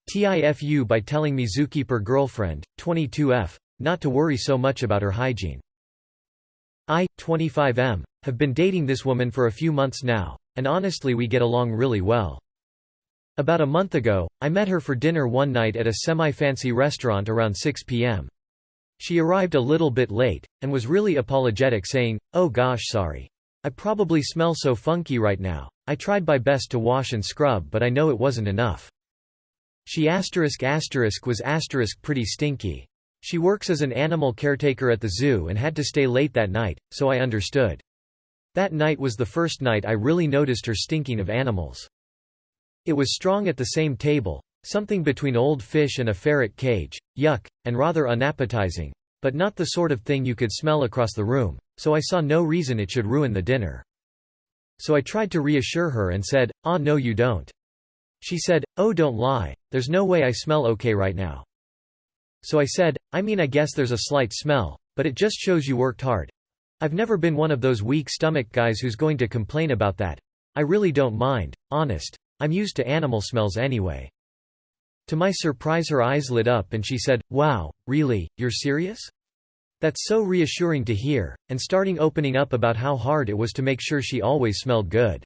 TIFU by telling me zookeeper girlfriend, 22F, not to worry so much about her hygiene. I, 25M, have been dating this woman for a few months now, and honestly we get along really well. About a month ago, I met her for dinner one night at a semi-fancy restaurant around 6 p.m. She arrived a little bit late, and was really apologetic saying, "Oh gosh sorry. I probably smell so funky right now. I tried my best to wash and scrub but I know it wasn't enough." She was pretty stinky. She works as an animal caretaker at the zoo and had to stay late that night, so I understood. That night was the first night I really noticed her stinking of animals. It was strong at the same table, something between old fish and a ferret cage, yuck, and rather unappetizing, but not the sort of thing you could smell across the room, so I saw no reason it should ruin the dinner. So I tried to reassure her and said, "Ah no you don't." She said, "Oh don't lie, there's no way I smell okay right now." So I said, "I mean I guess there's a slight smell, but it just shows you worked hard. I've never been one of those weak stomach guys who's going to complain about that. I really don't mind, honest. I'm used to animal smells anyway." To my surprise her eyes lit up and she said, "Wow, really, you're serious? That's so reassuring to hear," and starting opening up about how hard it was to make sure she always smelled good.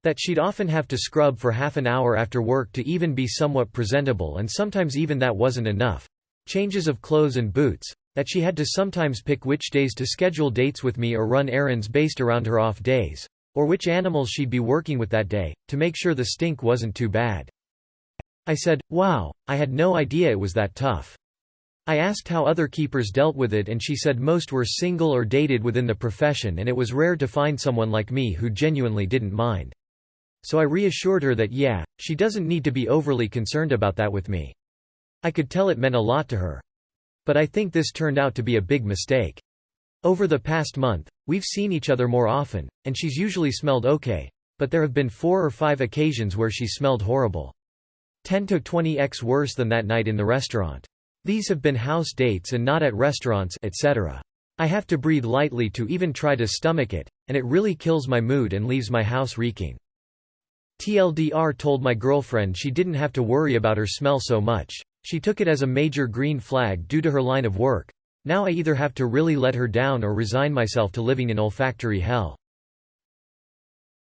That she'd often have to scrub for half an hour after work to even be somewhat presentable and sometimes even that wasn't enough. Changes of clothes and boots. That she had to sometimes pick which days to schedule dates with me or run errands based around her off days. Or which animals she'd be working with that day, to make sure the stink wasn't too bad. I said, "Wow, I had no idea it was that tough." I asked how other keepers dealt with it and she said most were single or dated within the profession and it was rare to find someone like me who genuinely didn't mind. So I reassured her that yeah, she doesn't need to be overly concerned about that with me. I could tell it meant a lot to her. But I think this turned out to be a big mistake. Over the past month, we've seen each other more often, and she's usually smelled okay, but there have been 4 or 5 occasions where she smelled horrible. 10 to 20x worse than that night in the restaurant. These have been house dates and not at restaurants, etc. I have to breathe lightly to even try to stomach it, and it really kills my mood and leaves my house reeking. TLDR told my girlfriend she didn't have to worry about her smell so much. She took it as a major green flag due to her line of work. Now I either have to really let her down or resign myself to living in olfactory hell.